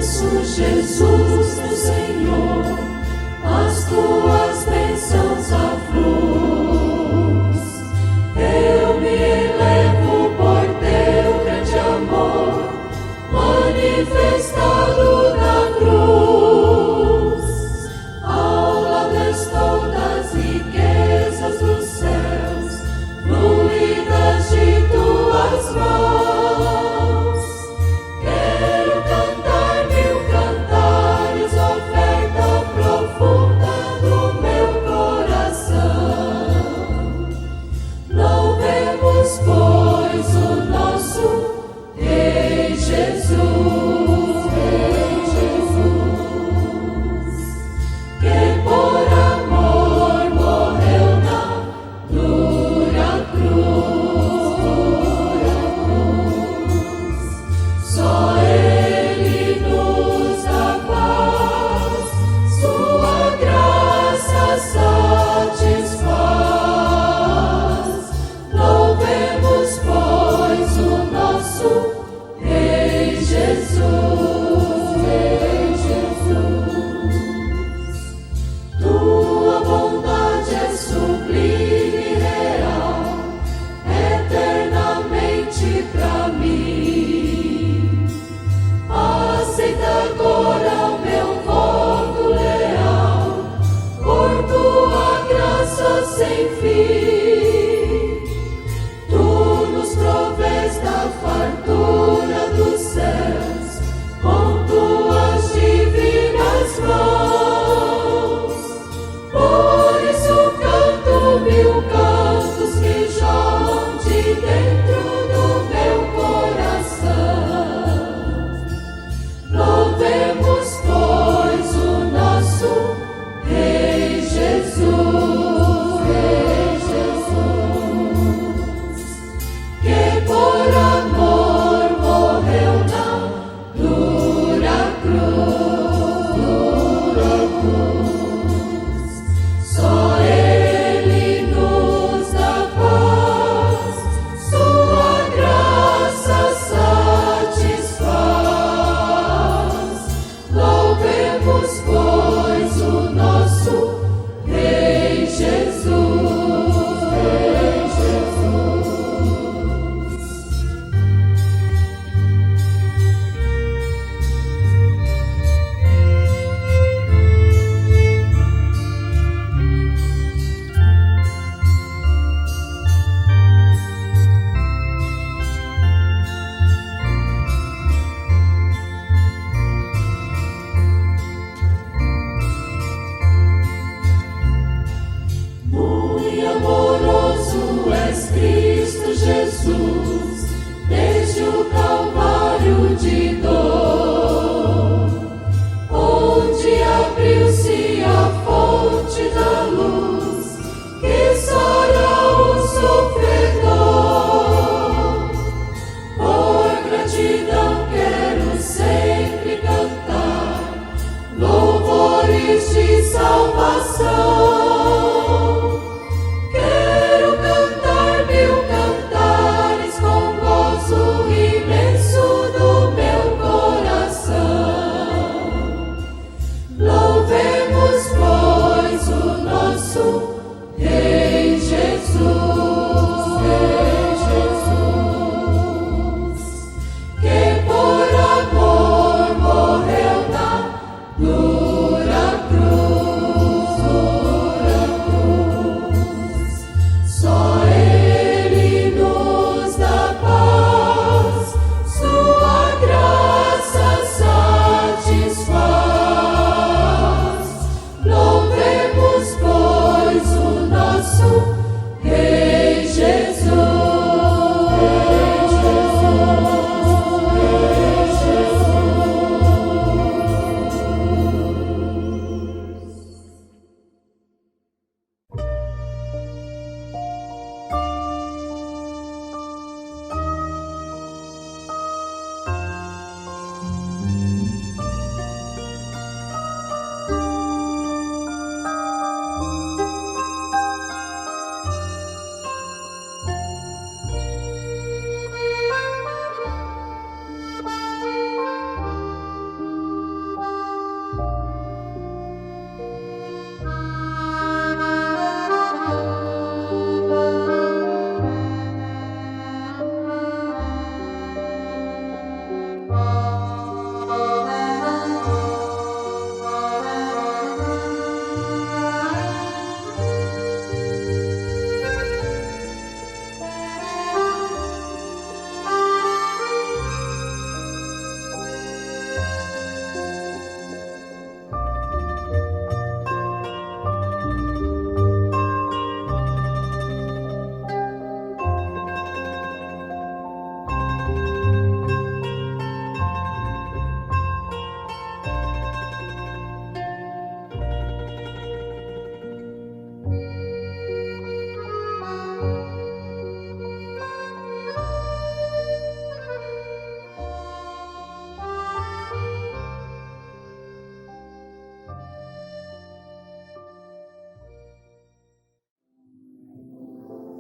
Jesus, meu Senhor, as tuas bênçãos à cruz. Eu me elevo por teu grande amor, manifestado na cruz. Ao lado estou das riquezas dos céus, fluídas de tuas mãos. Pois o nosso Rei Jesus.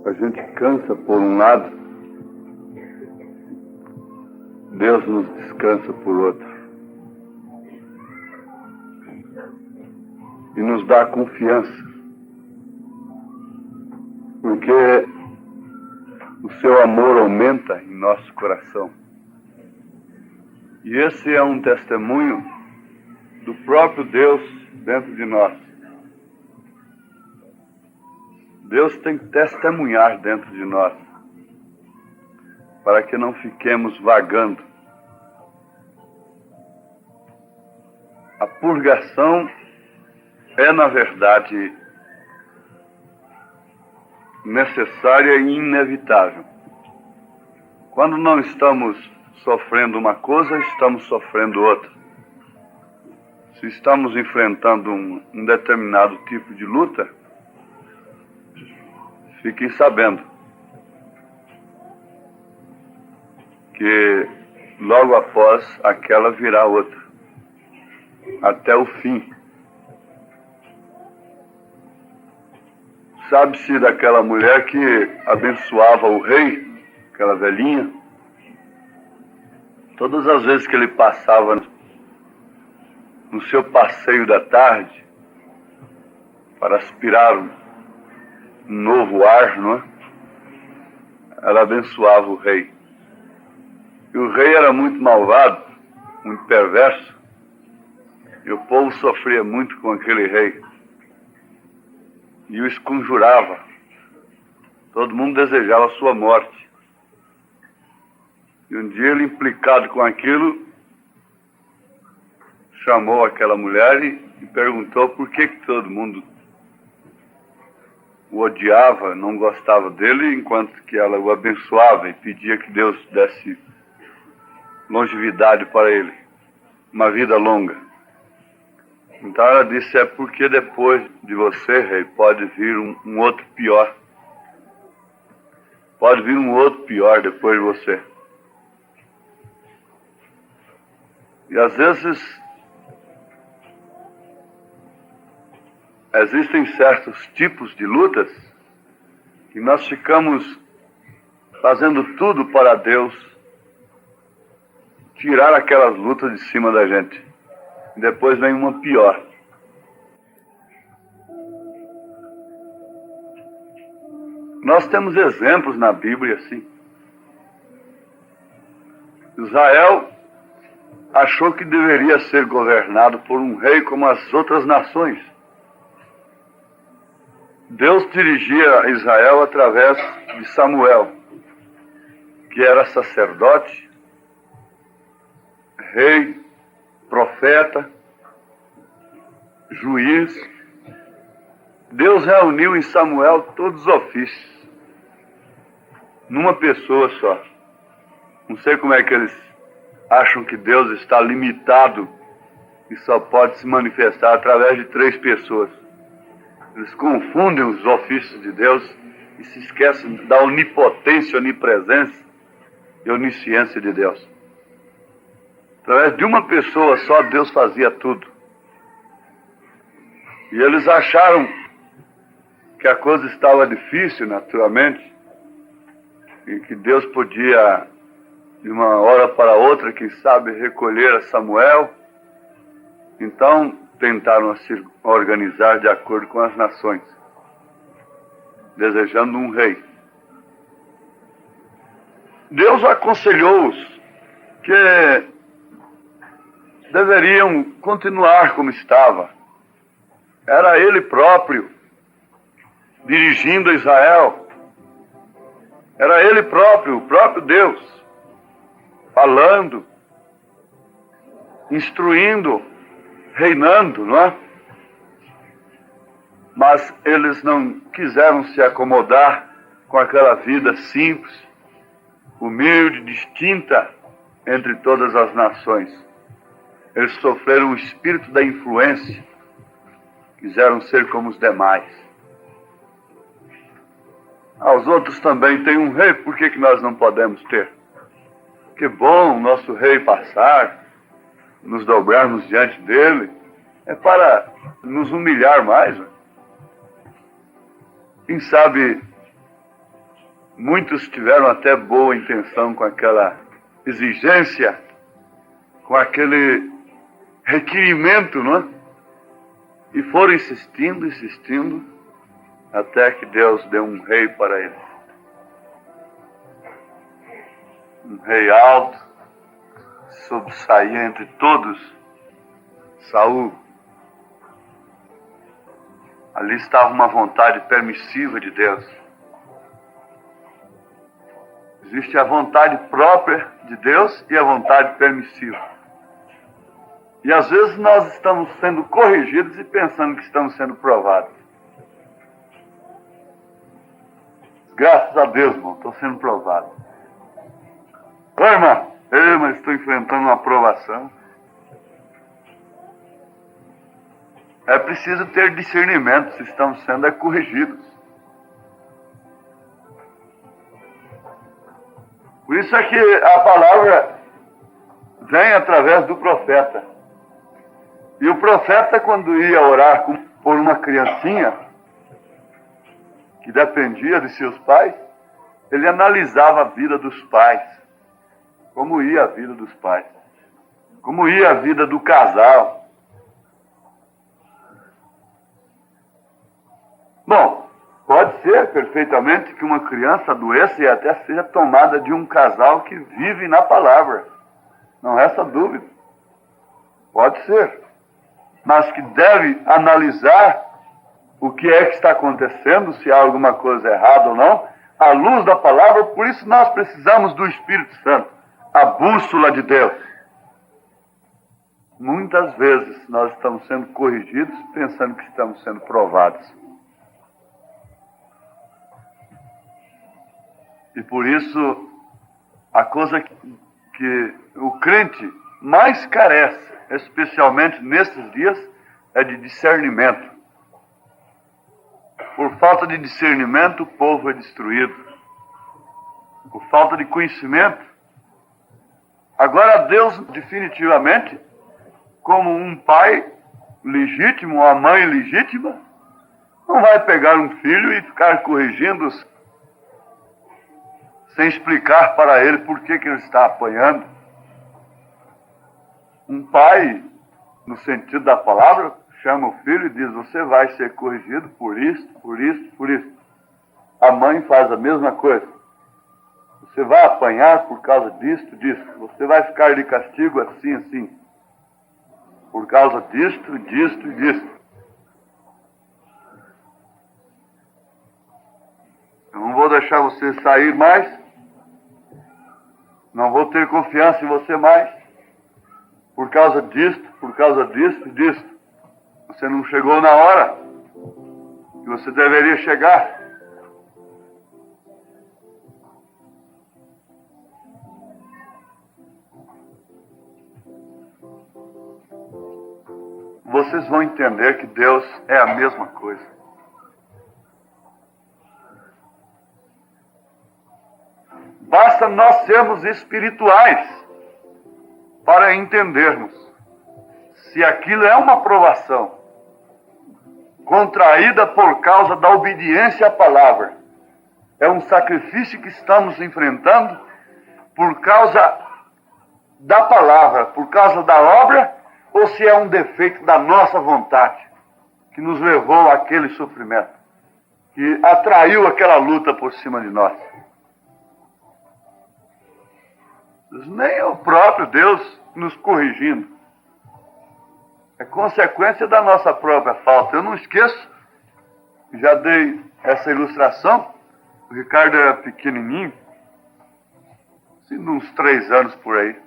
a gente cansa por um lado, Deus nos descansa por outro. E nos dá confiança. Porque o seu amor aumenta em nosso coração. E esse é um testemunho do próprio Deus dentro de nós. Deus tem que testemunhar dentro de nós, para que não fiquemos vagando. A purgação é, na verdade, necessária e inevitável. Quando não estamos sofrendo uma coisa, estamos sofrendo outra. Se estamos enfrentando um determinado tipo de luta, fiquem sabendo que logo após aquela virá outra, até o fim. Sabe-se daquela mulher que abençoava o rei, aquela velhinha. Todas as vezes que ele passava no seu passeio da tarde para aspirar um novo ar, não é? Ela abençoava o rei. E o rei era muito malvado, muito perverso, e o povo sofria muito com aquele rei. E o esconjurava. Todo mundo desejava a sua morte. E um dia ele, implicado com aquilo, chamou aquela mulher e perguntou por que todo mundo o odiava, não gostava dele, enquanto que ela o abençoava e pedia que Deus desse longevidade para ele, uma vida longa. Então ela disse, é porque depois de você, rei, pode vir um outro pior. Pode vir um outro pior depois de você. E às vezes existem certos tipos de lutas que nós ficamos fazendo tudo para Deus tirar aquelas lutas de cima da gente. E depois vem uma pior. Nós temos exemplos na Bíblia assim. Israel achou que deveria ser governado por um rei como as outras nações. Deus dirigia Israel através de Samuel, que era sacerdote, rei, profeta, juiz. Deus reuniu em Samuel todos os ofícios, numa pessoa só. Não sei como é que eles acham que Deus está limitado e só pode se manifestar através de 3 pessoas. Eles confundem os ofícios de Deus e se esquecem da onipotência, onipresença e onisciência de Deus. Através de uma pessoa só, Deus fazia tudo. E eles acharam que a coisa estava difícil, naturalmente, e que Deus podia, de uma hora para outra, quem sabe, recolher a Samuel. Então, tentaram se organizar de acordo com as nações, desejando um rei. Deus aconselhou-os que deveriam continuar como estava. Era Ele próprio dirigindo Israel. Era Ele próprio, o próprio Deus, falando, instruindo, reinando, não é? Mas eles não quiseram se acomodar com aquela vida simples, humilde, distinta entre todas as nações. Eles sofreram o espírito da influência, quiseram ser como os demais. Aos outros também tem um rei, por que nós não podemos ter? Que bom o nosso rei passar, nos dobrarmos diante dele, é para nos humilhar mais. Quem sabe Muitos tiveram até boa intenção com aquela exigência, com aquele requerimento, não é? E foram insistindo, insistindo, até que Deus deu um rei para eles. Um rei alto, sobressaía entre todos, Saul. Ali estava uma vontade permissiva de Deus. Existe a vontade própria de Deus e a vontade permissiva. E às vezes nós estamos sendo corrigidos e pensando que estamos sendo provados. Graças a Deus, irmão, estou sendo provado. Oi, irmão, mas estou enfrentando uma provação. É preciso ter discernimento se estamos sendo corrigidos. Por isso é que a palavra vem através do profeta. E o profeta, quando ia orar por uma criancinha que dependia de seus pais, ele analisava a vida dos pais. Como ia a vida dos pais. Como ia a vida do casal. Bom, pode ser perfeitamente que uma criança adoeça e até seja tomada de um casal que vive na palavra. Não resta dúvida. Pode ser. Mas que deve analisar o que é que está acontecendo, se há alguma coisa errada ou não, à luz da palavra. Por isso nós precisamos do Espírito Santo, a bússola de Deus. Muitas vezes nós estamos sendo corrigidos pensando que estamos sendo provados. E por isso, a coisa que o crente mais carece, especialmente nesses dias, é de discernimento. Por falta de discernimento, o povo é destruído. Por falta de conhecimento. Agora, Deus, definitivamente, como um pai legítimo, uma mãe legítima, não vai pegar um filho e ficar corrigindo-os sem explicar para ele por que ele está apanhando. Um pai, no sentido da palavra, chama o filho e diz: você vai ser corrigido por isso, por isso, por isso. A mãe faz a mesma coisa. Você vai apanhar por causa disto, disso. Você vai ficar de castigo assim, assim. Por causa disto, disto e disto. Eu não vou deixar você sair mais. Não vou ter confiança em você mais. Por causa disto, por causa disto e disto. Você não chegou na hora que você deveria chegar. Vocês vão entender que Deus é a mesma coisa. Basta nós sermos espirituais para entendermos se aquilo é uma provação contraída por causa da obediência à palavra. É um sacrifício que estamos enfrentando por causa da palavra, por causa da obra, ou se é um defeito da nossa vontade que nos levou àquele sofrimento, que atraiu aquela luta por cima de nós. Nem é o próprio Deus nos corrigindo. É consequência da nossa própria falta. Eu não esqueço, já dei essa ilustração. O Ricardo era pequenininho, assim, uns 3 anos por aí.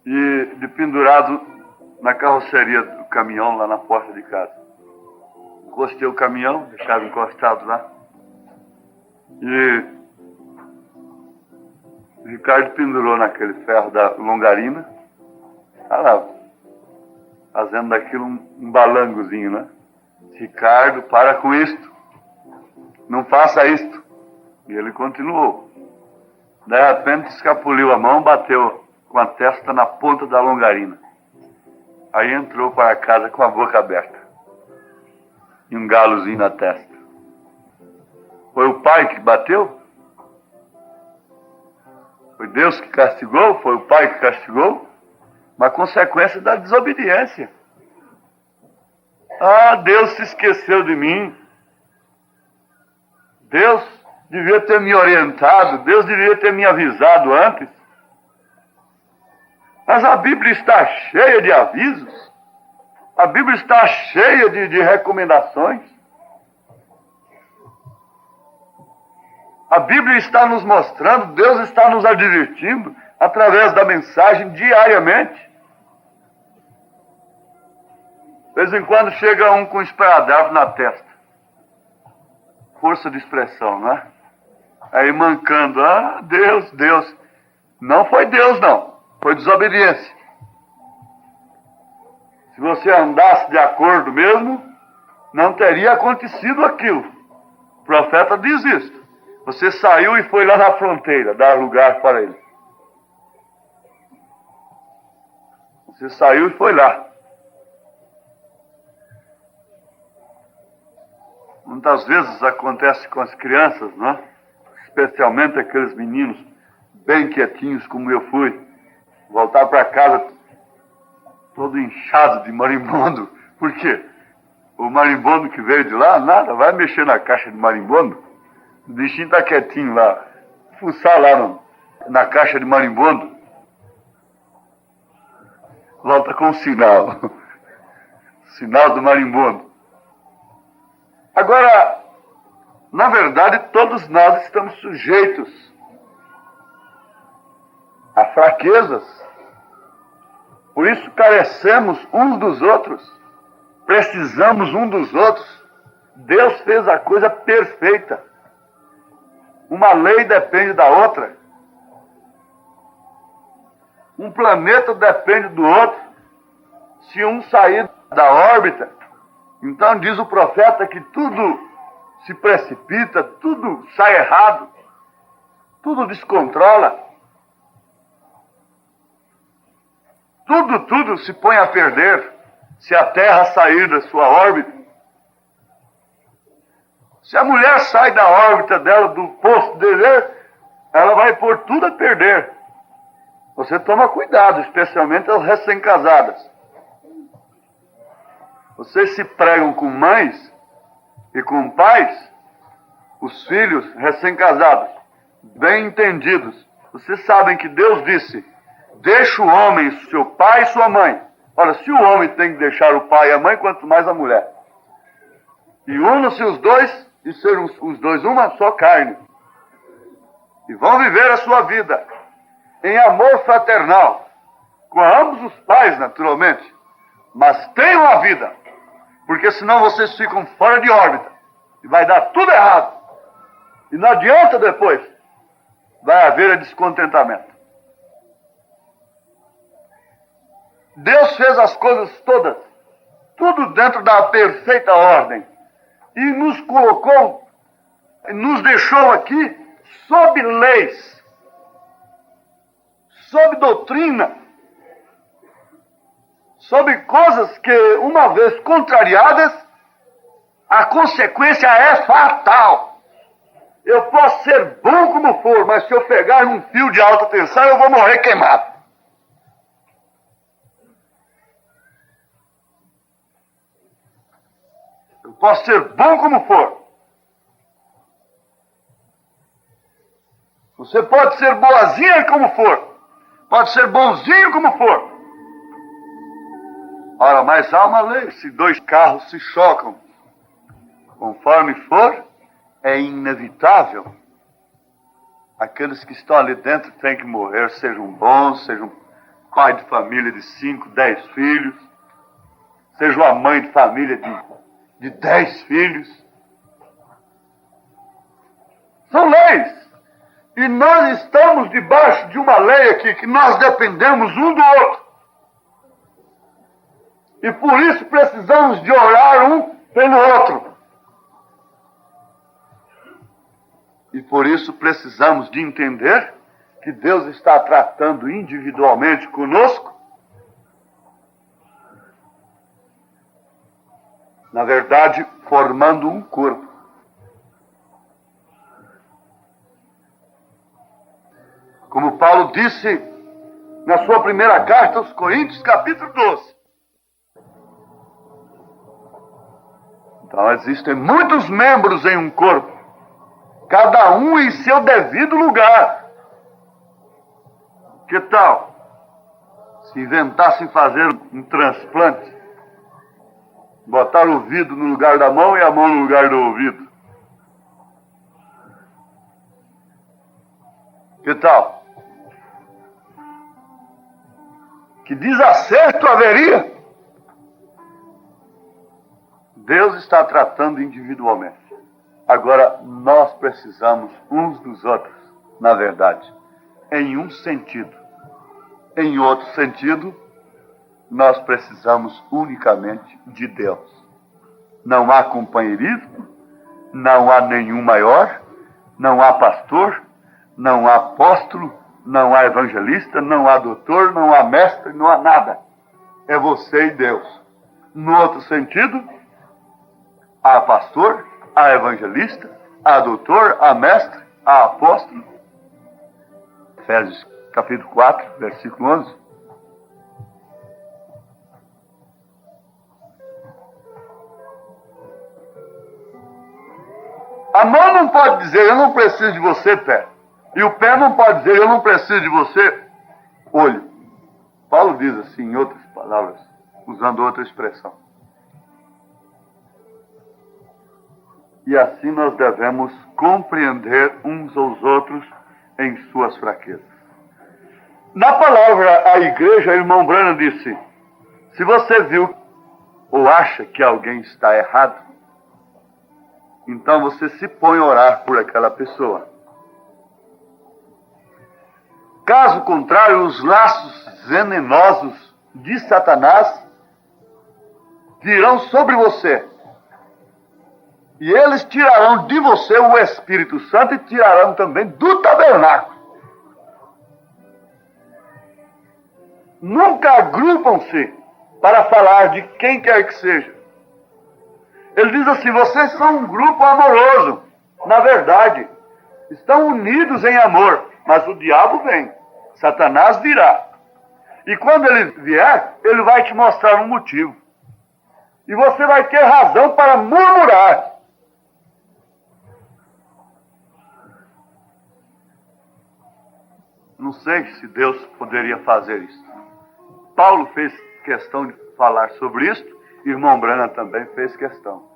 E de pendurado na carroceria do caminhão lá na porta de casa. Encostei o caminhão, deixava encostado lá. E o Ricardo pendurou naquele ferro da longarina. Tá lá, fazendo daquilo um balangozinho, né? Ricardo, para com isto. Não faça isto. E ele continuou. De repente escapuliu a mão, bateu com a testa na ponta da longarina. Aí entrou para casa com a boca aberta. E um galozinho na testa. Foi o pai que bateu? Foi Deus que castigou? Foi o pai que castigou? Uma consequência da desobediência. Ah, Deus se esqueceu de mim. Deus devia ter me orientado. Deus devia ter me avisado antes. Mas a Bíblia está cheia de avisos. A Bíblia está cheia de recomendações. A Bíblia está nos mostrando, Deus está nos advertindo através da mensagem diariamente. De vez em quando chega um com um esparadrapo na testa. Força de expressão, não é? Aí mancando, ah, Deus, Deus. Não foi Deus, não. Foi desobediência. Se você andasse de acordo mesmo, não teria acontecido aquilo. O profeta diz isso. Você saiu e foi lá na fronteira, dar lugar para ele. Você saiu e foi lá. Muitas vezes acontece com as crianças, não é? Especialmente aqueles meninos bem quietinhos como eu fui. Voltar para casa todo inchado de marimbondo. Por quê? O marimbondo que veio de lá, nada, vai mexer na caixa de marimbondo. O bichinho está quietinho lá. Fuçar lá na caixa de marimbondo. Volta com o sinal. Sinal do marimbondo. Agora, na verdade, todos nós estamos sujeitos a fraquezas. Por isso carecemos uns dos outros. Precisamos um dos outros. Deus fez a coisa perfeita. Uma lei depende da outra. Um planeta depende do outro. Se um sair da órbita, então diz o profeta que tudo se precipita, tudo sai errado, tudo descontrola. Tudo se põe a perder se a Terra sair da sua órbita. Se a mulher sai da órbita dela, do posto de dever, ela vai pôr tudo a perder. Você toma cuidado, especialmente as recém-casadas. Vocês se pregam com mães e com pais, os filhos recém-casados, bem entendidos. Vocês sabem que Deus disse, deixa o homem, seu pai e sua mãe. Ora, se o homem tem que deixar o pai e a mãe, quanto mais a mulher. E unam-se os dois, e serão os dois uma só carne. E vão viver a sua vida em amor fraternal, com ambos os pais, naturalmente. Mas tenham a vida, porque senão vocês ficam fora de órbita. E vai dar tudo errado. E não adianta depois. Vai haver descontentamento. Deus fez as coisas todas, tudo dentro da perfeita ordem. E nos colocou, nos deixou aqui sob leis, sob doutrina, sob coisas que, uma vez contrariadas, a consequência é fatal. Eu posso ser bom como for, mas se eu pegar num fio de alta tensão, eu vou morrer queimado. Eu posso ser bom como for. Você pode ser boazinha como for. Pode ser bonzinho como for. Ora, mas há uma lei. Se dois carros se chocam, conforme for, é inevitável. Aqueles que estão ali dentro têm que morrer, sejam bons, sejam pai de família de 5, 10 filhos, seja uma mãe de família de 10 filhos. São leis. E nós estamos debaixo de uma lei aqui, que nós dependemos um do outro. E por isso precisamos de orar um pelo outro. E por isso precisamos de entender que Deus está tratando individualmente conosco. Na verdade, formando um corpo. Como Paulo disse na sua primeira carta aos Coríntios, capítulo 12. Então existem muitos membros em um corpo, cada um em seu devido lugar. Que tal se inventassem fazer um transplante? Botar o ouvido no lugar da mão e a mão no lugar do ouvido. Que tal? Que desacerto haveria? Deus está tratando individualmente. Agora, nós precisamos uns dos outros, na verdade, em um sentido. Em outro sentido, nós precisamos unicamente de Deus. Não há companheirismo, não há nenhum maior, não há pastor, não há apóstolo, não há evangelista, não há doutor, não há mestre, não há nada. É você e Deus. No outro sentido, há pastor, há evangelista, há doutor, há mestre, há apóstolo. Efésios capítulo 4, versículo 11. A mão não pode dizer, eu não preciso de você, pé. E o pé não pode dizer, eu não preciso de você, olho. Paulo diz assim, em outras palavras, usando outra expressão. E assim nós devemos compreender uns aos outros em suas fraquezas. Na palavra à igreja, o irmão Branham disse, se você viu ou acha que alguém está errado, então você se põe a orar por aquela pessoa. Caso contrário, os laços venenosos de Satanás virão sobre você. E eles tirarão de você o Espírito Santo e tirarão também do tabernáculo. Nunca agrupam-se para falar de quem quer que seja. Ele diz assim, vocês são um grupo amoroso. Na verdade, estão unidos em amor. Mas o diabo vem, Satanás virá. E quando ele vier, ele vai te mostrar um motivo. E você vai ter razão para murmurar. Não sei se Deus poderia fazer isso. Paulo fez questão de falar sobre isso, e o irmão Branham também fez questão.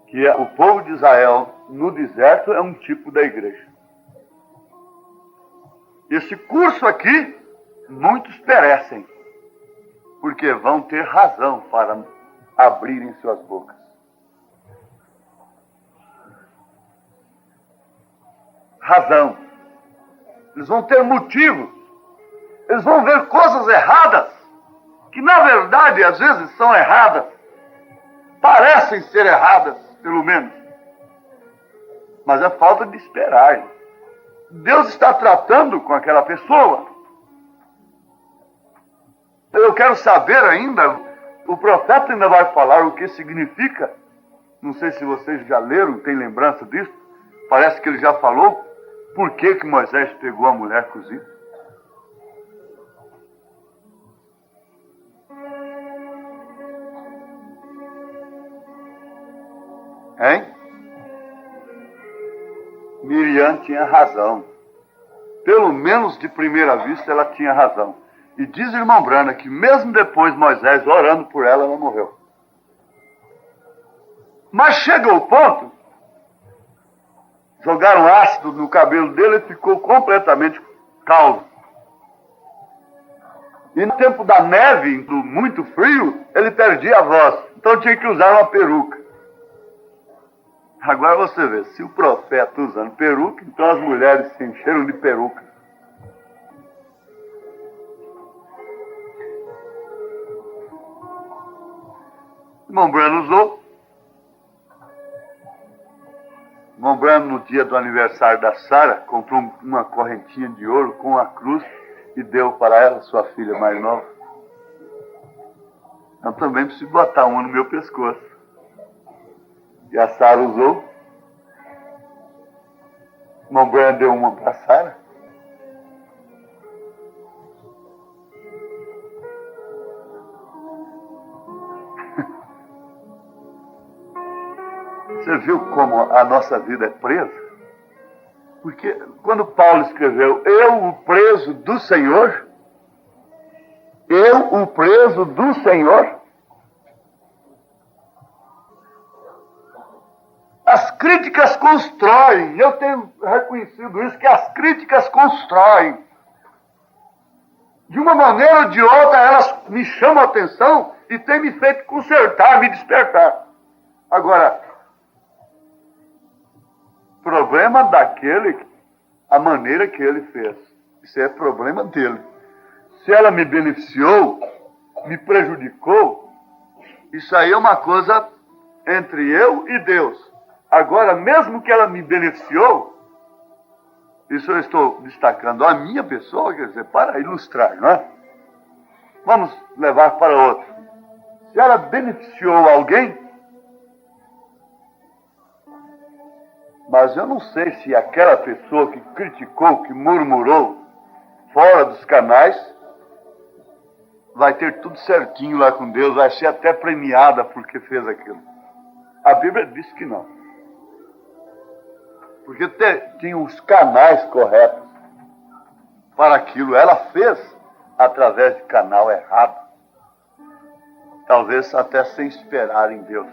Que o povo de Israel no deserto é um tipo da igreja. Esse curso aqui, muitos perecem, porque vão ter razão para abrirem suas bocas. Razão. Eles vão ter motivo. Eles vão ver coisas erradas, que na verdade às vezes são erradas. Parecem ser erradas, pelo menos. Mas é falta de esperar. Deus está tratando com aquela pessoa. Eu quero saber ainda, o profeta ainda vai falar o que significa. Não sei se vocês já leram, tem lembrança disso. Parece que ele já falou por que Moisés pegou a mulher cozida. Hein? Miriam tinha razão. Pelo menos de primeira vista ela tinha razão. E diz o irmão Branham que mesmo depois Moisés orando por ela, ela morreu. Mas chegou o ponto, jogaram ácido no cabelo dele e ficou completamente calvo. E no tempo da neve, do muito frio, ele perdia a voz. Então tinha que usar uma peruca. Agora você vê, se o profeta usando peruca, então as mulheres se encheram de peruca. O irmão Branham usou. O irmão Branham, no dia do aniversário da Sara, comprou uma correntinha de ouro com a cruz e deu para ela, sua filha mais nova. Eu também preciso botar uma no meu pescoço. E a Sara usou. O irmão Branham deu uma para a Sara. Você viu como a nossa vida é presa? Porque quando Paulo escreveu, eu o preso do Senhor, eu o preso do Senhor, as críticas constroem, eu tenho reconhecido isso, que as críticas constroem. De uma maneira ou de outra, elas me chamam a atenção e têm me feito consertar, me despertar. Agora, problema daquele, a maneira que ele fez. Isso é problema dele. Se ela me beneficiou, me prejudicou, isso aí é uma coisa entre eu e Deus. Agora, mesmo que ela me beneficiou, isso eu estou destacando a minha pessoa, quer dizer, para ilustrar, não é? Vamos levar para outro. Se ela beneficiou alguém, mas eu não sei se aquela pessoa que criticou, que murmurou, fora dos canais, vai ter tudo certinho lá com Deus, vai ser até premiada porque fez aquilo. A Bíblia diz que não. Porque tinha os canais corretos para aquilo. Ela fez através de canal errado. Talvez até sem esperar em Deus.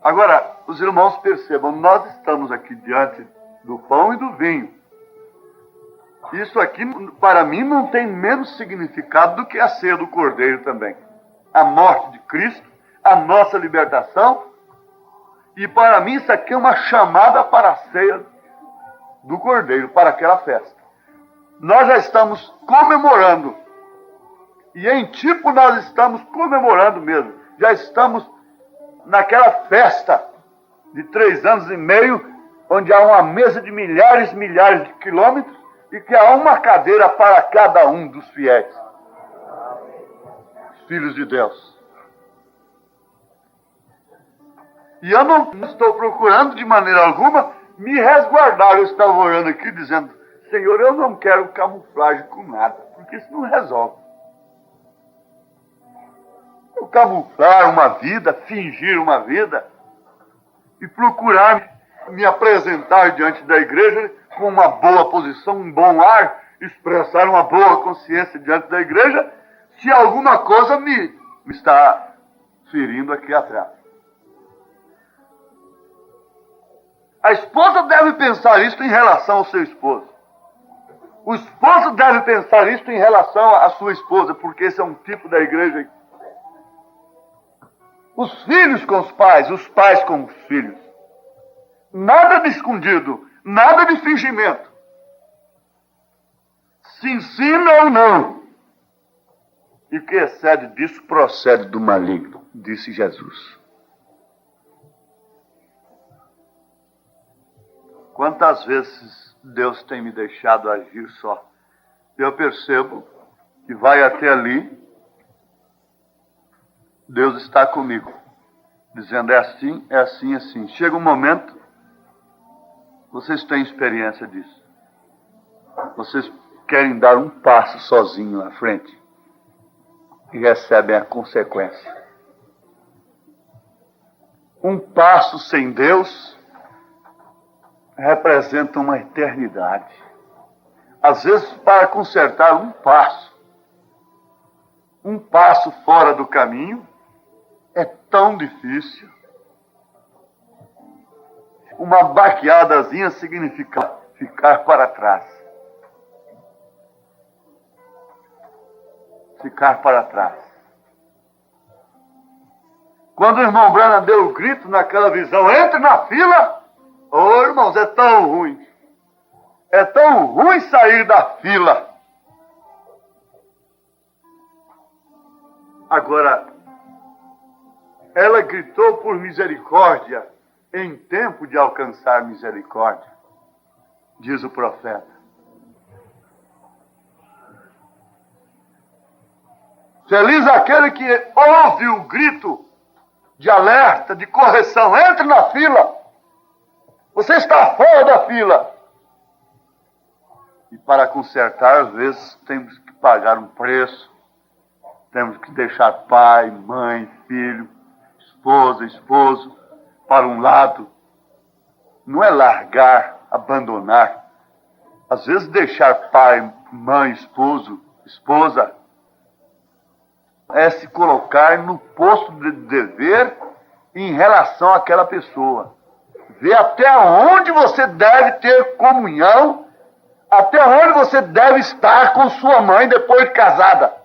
Agora, os irmãos percebam, nós estamos aqui diante do pão e do vinho. Isso aqui, para mim, não tem menos significado do que a ceia do Cordeiro também. A morte de Cristo, a nossa libertação. E para mim isso aqui é uma chamada para a ceia do Cordeiro, para aquela festa. Nós já estamos comemorando. E em tipo nós estamos comemorando mesmo. Já estamos naquela festa de 3 anos e meio, onde há uma mesa de milhares e milhares de quilômetros e que há uma cadeira para cada um dos fiéis. Os filhos de Deus. E eu não estou procurando de maneira alguma me resguardar. Eu estava orando aqui dizendo, Senhor, eu não quero camuflagem com nada, porque isso não resolve. Eu camuflar uma vida, fingir uma vida, e procurar me apresentar diante da igreja com uma boa posição, um bom ar, expressar uma boa consciência diante da igreja, se alguma coisa me está ferindo aqui atrás. A esposa deve pensar isso em relação ao seu esposo. O esposo deve pensar isso em relação à sua esposa, porque esse é um tipo da igreja. Os filhos com os pais com os filhos. Nada de escondido, nada de fingimento. Se ensina ou não. E o que excede disso procede do maligno, disse Jesus. Quantas vezes Deus tem me deixado agir só? Eu percebo que vai até ali, Deus está comigo, dizendo é assim, é assim, é assim. Chega um momento, vocês têm experiência disso. Vocês querem dar um passo sozinho à frente e recebem a consequência. Um passo sem Deus representa uma eternidade. Às vezes, para consertar um passo fora do caminho, é tão difícil. Uma baqueadazinha significa ficar para trás. Ficar para trás. Quando o irmão Branham deu o grito naquela visão, entre na fila. Ô, irmãos, é tão ruim. É tão ruim sair da fila. Agora, ela gritou por misericórdia em tempo de alcançar misericórdia, diz o profeta. Feliz aquele que ouve o grito de alerta, de correção. Entre na fila. Você está fora da fila. E para consertar, às vezes, temos que pagar um preço. temos que deixar pai, mãe, filho, esposa, esposo para um lado. Não é largar, abandonar. Às vezes deixar pai, mãe, esposo, esposa é se colocar no posto de dever em relação àquela pessoa. Ver até onde você deve ter comunhão, até onde você deve estar com sua mãe depois de casada.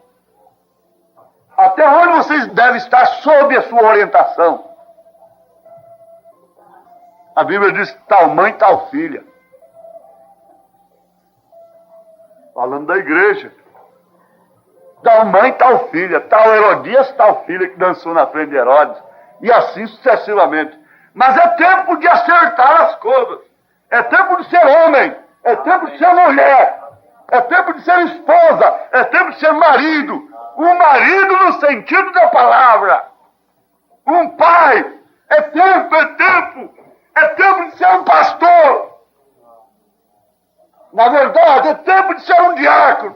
Até onde você deve estar sob a sua orientação. A Bíblia diz tal mãe, tal filha. Falando da igreja. Tal mãe, tal filha. Tal Herodias, tal filha que dançou na frente de Herodes. E assim sucessivamente. Mas é tempo de acertar as coisas. É tempo de ser homem. É tempo de ser mulher. É tempo de ser esposa. É tempo de ser marido. Um marido no sentido da palavra. Um pai. É tempo, é tempo. É tempo de ser um pastor. Na verdade, é tempo de ser um diácono.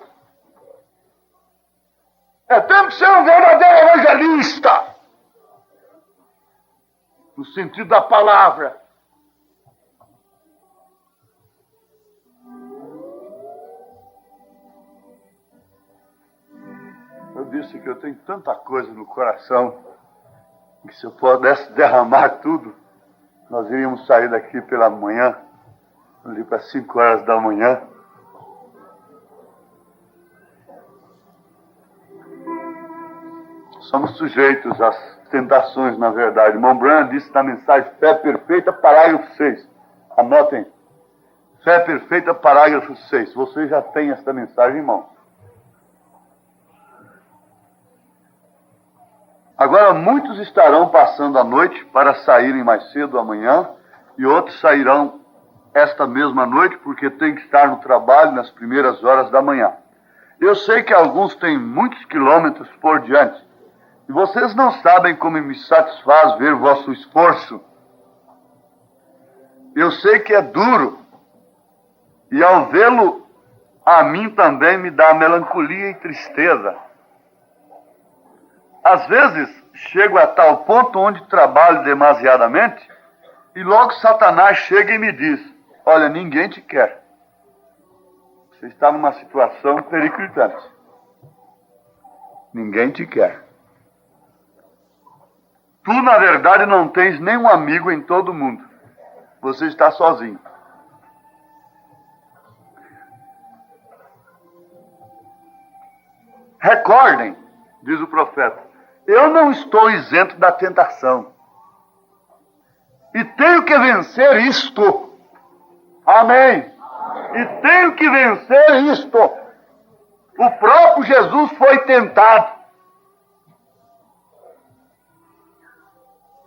É tempo de ser um verdadeiro evangelista. No sentido da palavra. Eu disse que eu tenho tanta coisa no coração que se eu pudesse derramar tudo, nós iríamos sair daqui pela manhã, ali para 5 horas da manhã. Somos sujeitos às tentações, na verdade. Irmão Branham disse na mensagem Fé Perfeita, parágrafo 6. Anotem. Fé Perfeita, parágrafo 6. Você já tem essa mensagem, irmão. Agora, muitos estarão passando a noite para saírem mais cedo amanhã, e outros sairão esta mesma noite porque tem que estar no trabalho nas primeiras horas da manhã. Eu sei que alguns têm muitos quilômetros por diante, e vocês não sabem como me satisfaz ver vosso esforço. Eu sei que é duro, e ao vê-lo, a mim também me dá melancolia e tristeza. Às vezes, chego a tal ponto onde trabalho demasiadamente, e logo Satanás chega e me diz, olha, ninguém te quer. Você está numa situação periclitante. Ninguém te quer. Tu, na verdade, não tens nenhum amigo em todo o mundo. Você está sozinho. Recordem, diz o profeta, eu não estou isento da tentação. E tenho que vencer isto. Amém. E tenho que vencer isto. O próprio Jesus foi tentado.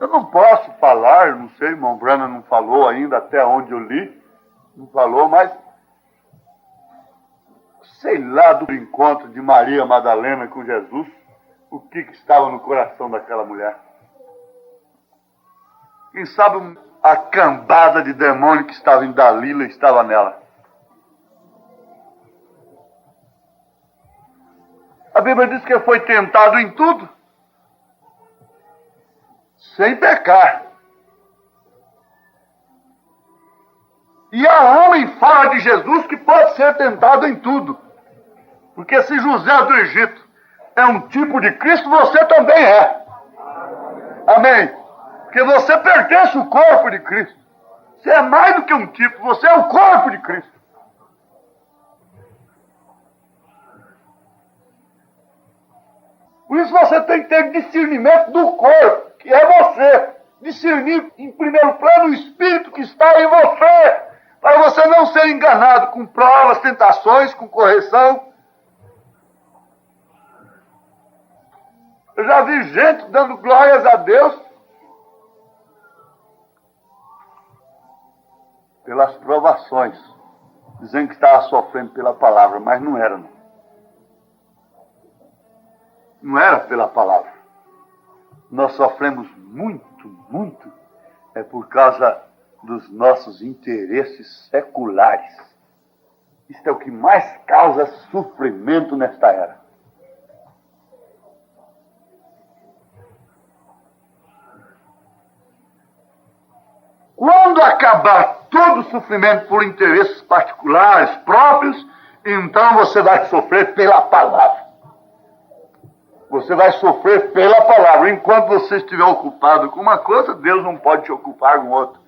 Eu não posso falar, não sei, irmão Branham não falou ainda, até onde eu li, não falou, mas sei lá do encontro de Maria Madalena com Jesus, o que estava no coração daquela mulher. Quem sabe a cambada de demônio que estava em Dalila estava nela. A Bíblia diz que foi tentado em tudo, sem pecar. E há homem fora de Jesus que pode ser tentado em tudo. Porque se José do Egito é um tipo de Cristo, você também é. Amém? Porque você pertence ao corpo de Cristo. Você é mais do que um tipo, você é o corpo de Cristo. Por isso você tem que ter discernimento do corpo, que é você. Discernir, em primeiro plano, o Espírito que está em você, para você não ser enganado com provas, tentações, com correção. Eu já vi gente dando glórias a Deus pelas provações, dizendo que estava sofrendo pela palavra, mas não era, não. Não era pela palavra. Nós sofremos muito, muito, é por causa dos nossos interesses seculares. Isto é o que mais causa sofrimento nesta era. acabar todo o sofrimento por interesses particulares, próprios, então você vai sofrer pela palavra. Você vai sofrer pela palavra. Enquanto você estiver ocupado com uma coisa, Deus não pode te ocupar com outra.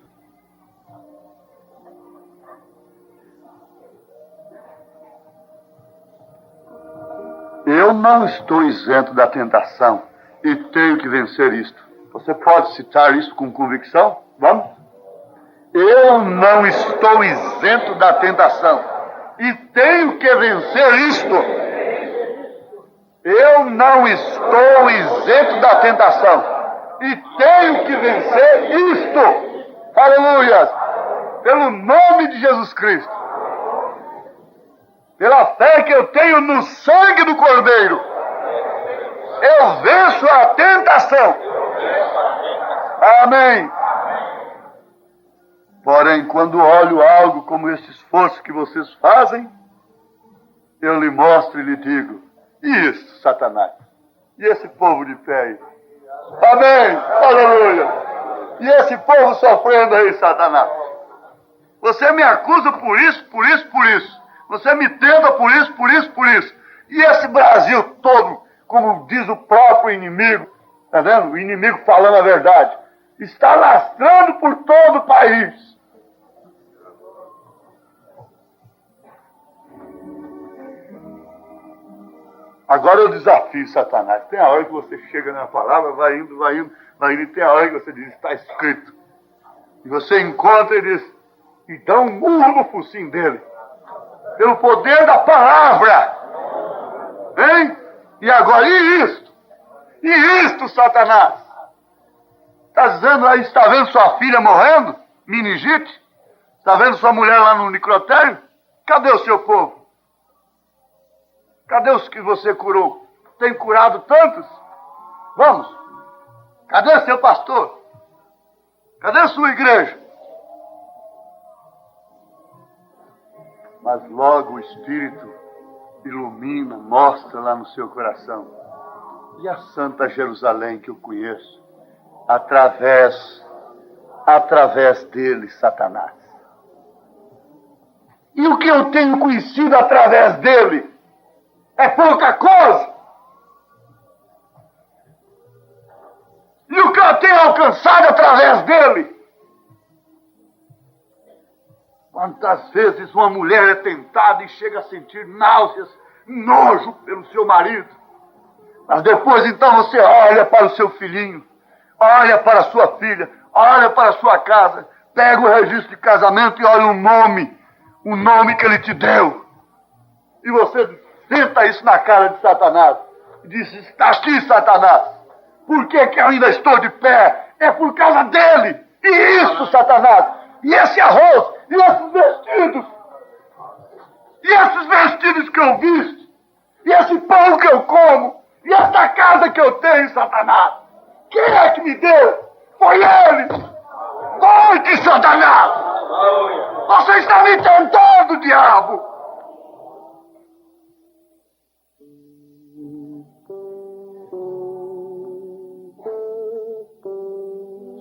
Eu não estou isento da tentação e tenho que vencer isto. Você pode citar isso com convicção? Vamos? Eu não estou isento da tentação e tenho que vencer isto. Eu não estou isento da tentação e tenho que vencer isto. Aleluia! Pelo nome de Jesus Cristo. Pela fé que eu tenho no sangue do Cordeiro, eu venço a tentação. Amém. Porém, quando olho algo como esse esforço que vocês fazem, eu lhe mostro e lhe digo: e isso, Satanás? E esse povo de pé aí? Amém. Aleluia. E esse povo sofrendo aí, Satanás? Você me acusa por isso, por isso, por isso. Você me tenta por isso, por isso, por isso. E esse Brasil todo, como diz o próprio inimigo, tá vendo? O inimigo falando a verdade, está lastrando por todo o país. Agora eu desafio Satanás. Tem a hora que você chega na palavra, vai indo, vai indo, vai indo, e tem a hora que você diz: está escrito. E você encontra e diz, e dá um murro no focinho dele. Pelo poder da palavra. Hein? E agora, e isto? E isto, Satanás? Está dizendo aí, está vendo sua filha morrendo? Meningite? Está vendo sua mulher lá no necrotério? Cadê o seu povo? Cadê os que você curou? Tem curado tantos? Vamos. Cadê seu pastor? Cadê sua igreja? Mas logo o Espírito ilumina, mostra lá no seu coração. E a Santa Jerusalém que eu conheço, através dele, Satanás. E o que eu tenho conhecido através dele é pouca coisa. E o que eu tenho alcançado através dele? Quantas vezes uma mulher é tentada e chega a sentir náuseas, nojo pelo seu marido. Mas depois então você olha para o seu filhinho, olha para a sua filha, olha para a sua casa, pega o registro de casamento e olha o nome que ele te deu. E você senta isso na cara de Satanás e diz: está aqui, Satanás. Por que eu ainda estou de pé? É por causa dele. E isso, Satanás. E esse arroz, e esses vestidos que eu visto, e esse pão que eu como, e essa casa que eu tenho, Satanás. Quem é que me deu? Foi ele. Volte, Satanás. Você está me tentando, diabo.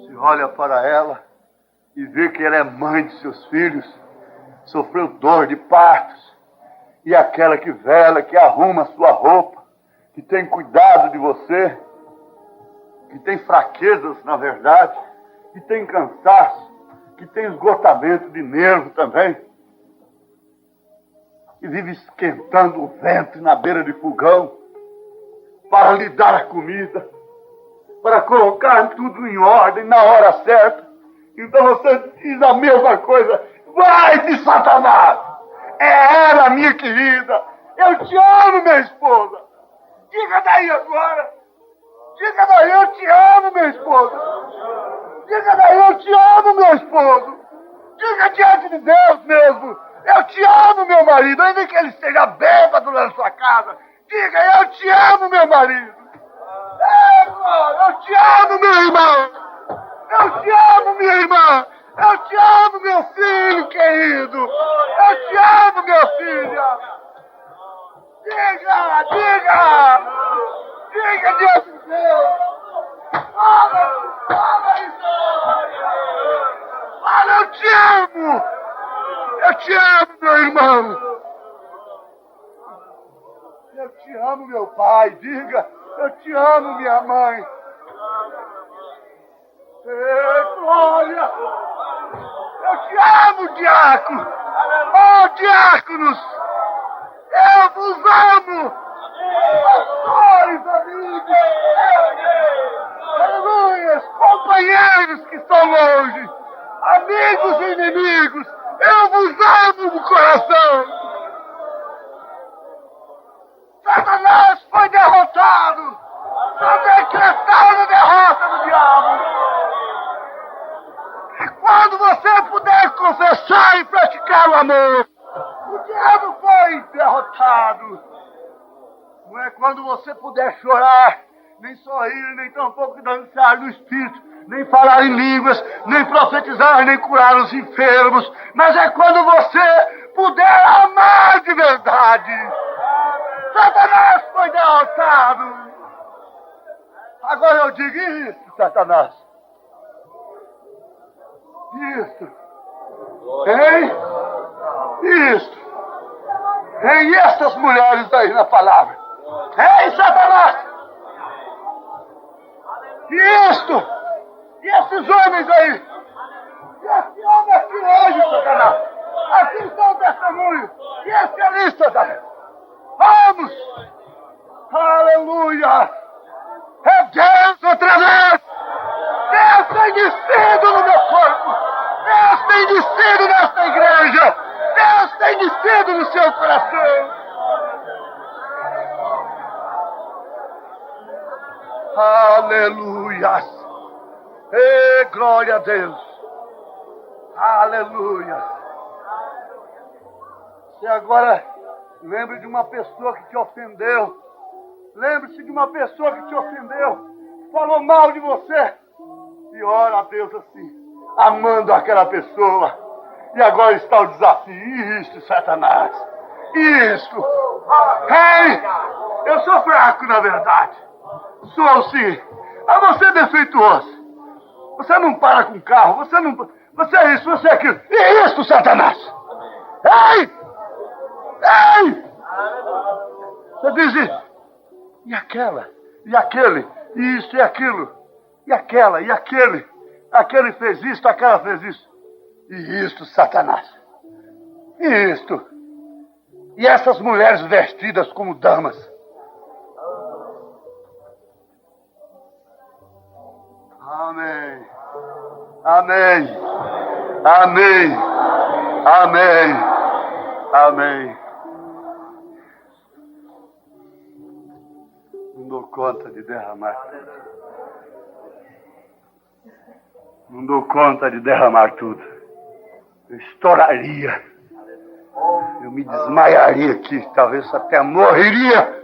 Se olha para ela e vê que ela é mãe de seus filhos, sofreu dor de partos, e aquela que vela, que arruma a sua roupa, que tem cuidado de você, que tem fraquezas, na verdade, que tem cansaço, que tem esgotamento de nervo também, e vive esquentando o ventre na beira de fogão, para lhe dar a comida, para colocar tudo em ordem na hora certa. Então você diz a mesma coisa: vai-te, Satanás! É ela, minha querida! Eu te amo, minha esposa! Diga daí agora! Diga daí, eu te amo, minha esposa! Diga daí, eu te amo, meu esposo! Diga diante de Deus mesmo: eu te amo, meu marido, ainda que ele esteja bêbado lá na sua casa. Diga: eu te amo, meu marido! Eu te amo, meu irmão! Eu te amo, minha irmã! Eu te amo, meu filho querido! Eu te amo, minha filha! Diga! Diga! Diga diante de Deus! Fala isso! Fala, eu te te amo, meu irmão. Eu te amo, meu pai. Diga, eu te amo, minha mãe. Glória! Eu te amo, diácono! Oh, diáconos! Eu vos amo! Pastores, amigos! Aleluia! Companheiros que estão longe! Amigos e inimigos! Eu vos amo do coração! Satanás foi derrotado! Está decretada a derrota do diabo! Quando você puder confessar e praticar o amor, o diabo foi derrotado. Não é quando você puder chorar, nem sorrir, nem tampouco dançar no espírito, nem falar em línguas, nem profetizar, nem curar os enfermos, mas é quando você puder amar de verdade. Satanás foi derrotado. Agora eu digo isso, Satanás. Isso. Hein? Isso. Hein? E essas mulheres aí na palavra? Hein, Satanás? Isso. E esses homens aí? E esse homem aqui hoje, Satanás? Aqui estão testemunhos. E esse ali, Satanás? Vamos! Aleluia! É Deus outra vez! Deus tem descido no meu corpo! Deus tem descido nesta igreja! Deus tem descido no seu coração! Aleluia! E glória a Deus! Aleluia! Se agora lembre de uma pessoa que te ofendeu. Lembre-se de uma pessoa que te ofendeu, falou mal de você. E ora a Deus assim, amando aquela pessoa. E agora está o desafio. Isto, Satanás. Isto. Ei, eu sou fraco, na verdade. Sou sim. Mas você é defeituoso. Você não para com carro. Você não... Você é isso, você é aquilo. E isto, Satanás. Ei! Ei! Você diz isso. E aquela, e aquele, e isso e aquilo, e aquela, e aquele. Aquele fez isto, aquela fez isso. E isto, Satanás. E isto. E essas mulheres vestidas como damas. Amém. Amém. Amém. Amém. Amém. Não dou conta de derramar. Não dou conta de derramar tudo. Eu estouraria. Eu me desmaiaria aqui. Talvez até morreria.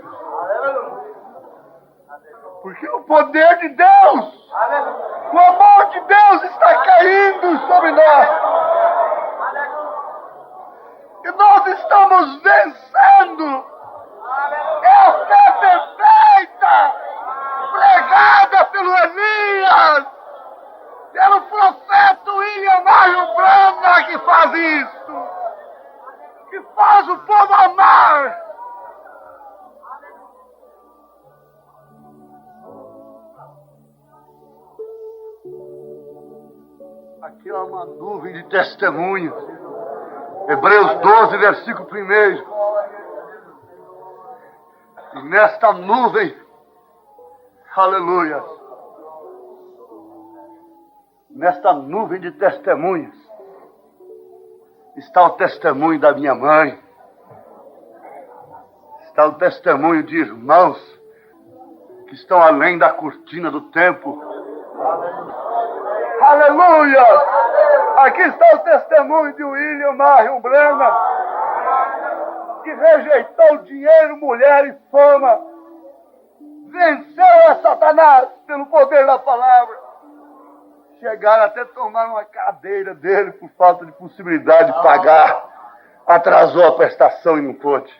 Porque o poder de Deus, o amor de Deus está caindo sobre nós. E nós estamos vencendo. É a fé perfeita, pregada pelo Elias, pelo profeta William Marion Branham, que faz isso, que faz o povo amar. Aqui há uma nuvem de testemunhos. Hebreus 12, versículo 1. E nesta nuvem, aleluia, nesta nuvem de testemunhos, está o testemunho da minha mãe, está o testemunho de irmãos que estão além da cortina do templo. Aleluia! Aqui está o testemunho de William Marion Branham, que rejeitou dinheiro, mulher e fama, venceu a Satanás pelo poder da palavra. Chegaram até tomar uma cadeira dele por falta de possibilidade de pagar. Atrasou a prestação e não pôde.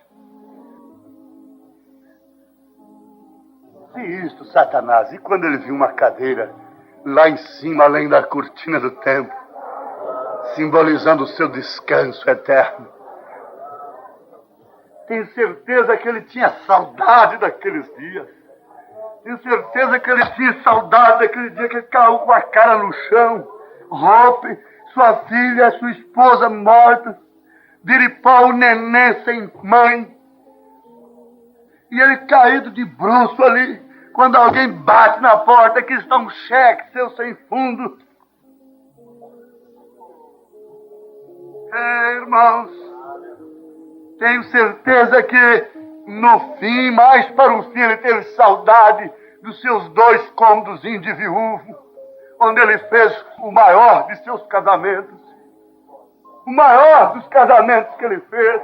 E isto, Satanás, e quando ele viu uma cadeira lá em cima, além da cortina do templo, simbolizando o seu descanso eterno. Tenho certeza que ele tinha saudade daqueles dias. Tenho certeza que ele tinha saudade daquele dia que ele caiu com a cara no chão, Hope, sua filha, sua esposa morta, Biripó, o neném sem mãe. E ele caído de bruço ali, quando alguém bate na porta que está um cheque seu sem fundo. Irmãos, tenho certeza que no fim, mais para o fim, ele teve saudade dos seus 2 cômodos de viúvo, onde ele fez o maior de seus casamentos. O maior dos casamentos que ele fez,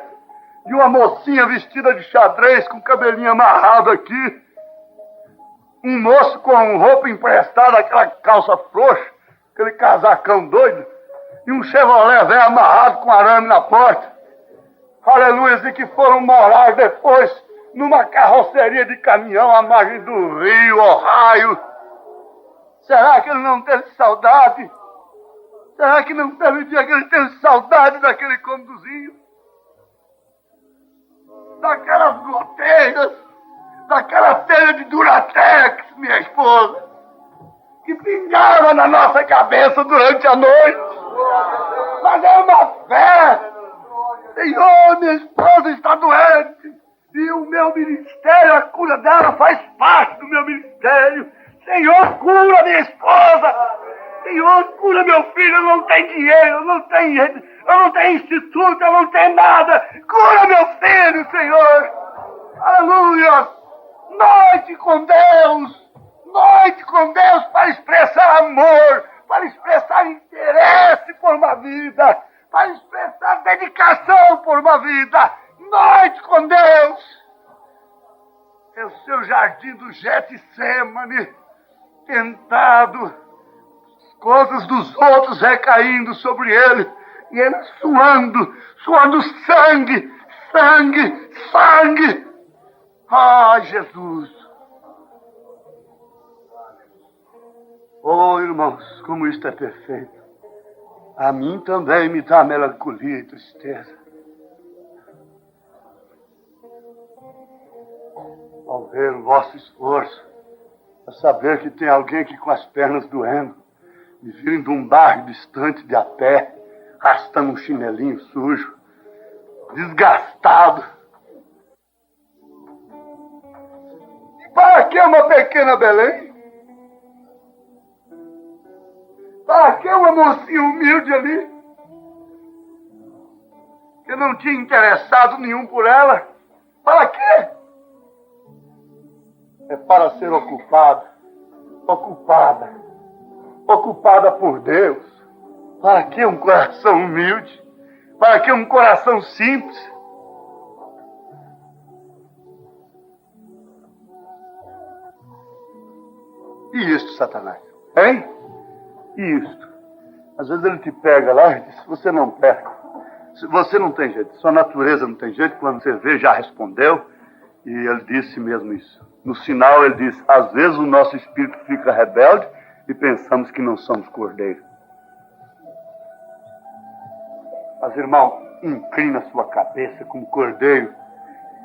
de uma mocinha vestida de xadrez, com o cabelinho amarrado aqui, um moço com roupa emprestada, aquela calça frouxa, aquele casacão doido, e um Chevrolet velho amarrado com arame na porta. Aleluia, e que foram morar depois numa carroceria de caminhão à margem do rio Ohio. Será que ele não teve saudade? Será que não teve dia que ele teve saudade daquele cômodozinho? Daquelas goteiras, daquela telha de Duratex, minha esposa, que pingava na nossa cabeça durante a noite. Mas é uma fé. Senhor, minha esposa está doente e o meu ministério, a cura dela faz parte do meu ministério. Senhor, cura minha esposa. Senhor, cura meu filho, eu não tenho dinheiro, eu não tenho instituto, eu não tenho nada. Cura meu filho, Senhor. Aleluia. Noite com Deus para expressar amor, para expressar interesse por uma vida, para expressar dedicação por uma vida. Noite com Deus. É o seu jardim do Getsemane, tentado, as coisas dos outros recaindo sobre ele, e ele suando sangue. Ah, Jesus. Oh, irmãos, como isto é perfeito. A mim também me dá melancolia e tristeza. Ao ver o vosso esforço, a saber que tem alguém aqui com as pernas doendo, me virem de um bairro distante de a pé, arrastando um chinelinho sujo, desgastado. E para que uma pequena Belém? Para que uma mocinha humilde ali, que não tinha interessado nenhum por ela? Para quê? É para ser ocupada por Deus. Para que um coração humilde? Para que um coração simples? E isto, Satanás? Hein? E isto? Às vezes ele te pega lá e diz, você não pega. Você não tem jeito, sua natureza não tem jeito. Quando você vê, já respondeu. E ele disse mesmo isso. No sinal ele diz, às vezes o nosso espírito fica rebelde e pensamos que não somos cordeiros. Mas, irmão, inclina sua cabeça como cordeiro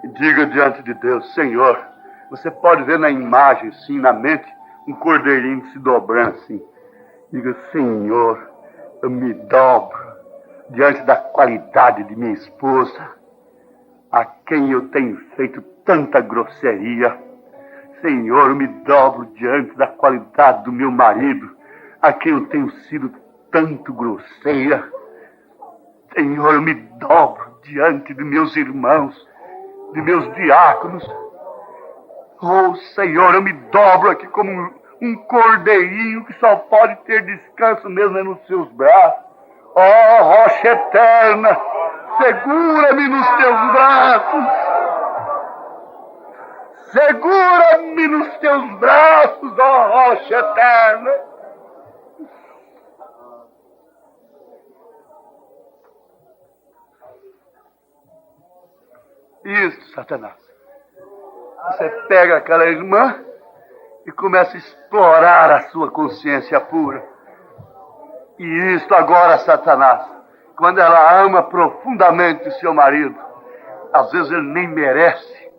e diga diante de Deus, Senhor, você pode ver na imagem, sim, na mente, um cordeirinho se dobrando assim. Diga, Senhor, eu me dobro diante da qualidade de minha esposa, a quem eu tenho feito tanta grosseria. Senhor, eu me dobro diante da qualidade do meu marido, a quem eu tenho sido tanto grosseira. Senhor, eu me dobro diante de meus irmãos, de meus diáconos. Oh, Senhor, eu me dobro aqui como um cordeirinho que só pode ter descanso mesmo nos seus braços. Oh, rocha eterna, segura-me nos teus braços. Segura-me nos teus braços, ó rocha eterna. Isso, Satanás. Você pega aquela irmã e começa a explorar a sua consciência pura. E isto agora, Satanás, quando ela ama profundamente o seu marido, às vezes ele nem merece.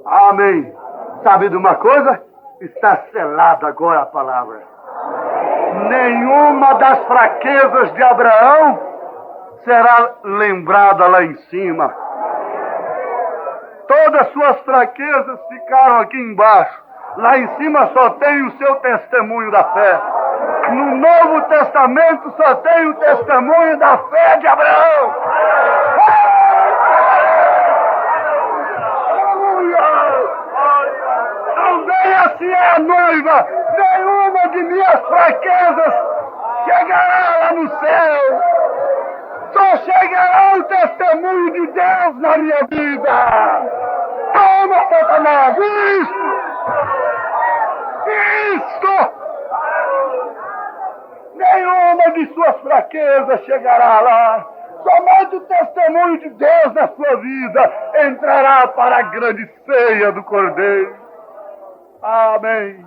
Amém. Sabe de uma coisa? Está selada agora a palavra. Nenhuma das fraquezas de Abraão será lembrada lá em cima. Todas as suas fraquezas ficaram aqui embaixo. Lá em cima só tem o seu testemunho da fé. No Novo Testamento só tem o testemunho da fé de Abraão. Também assim é a noiva. Nenhuma de minhas fraquezas chegará lá no céu. Só chegará o testemunho de Deus na minha vida. Toma, Satanás, isso! Nenhuma de suas fraquezas chegará lá. Somente o testemunho de Deus na sua vida entrará para a grande ceia do Cordeiro. Amém.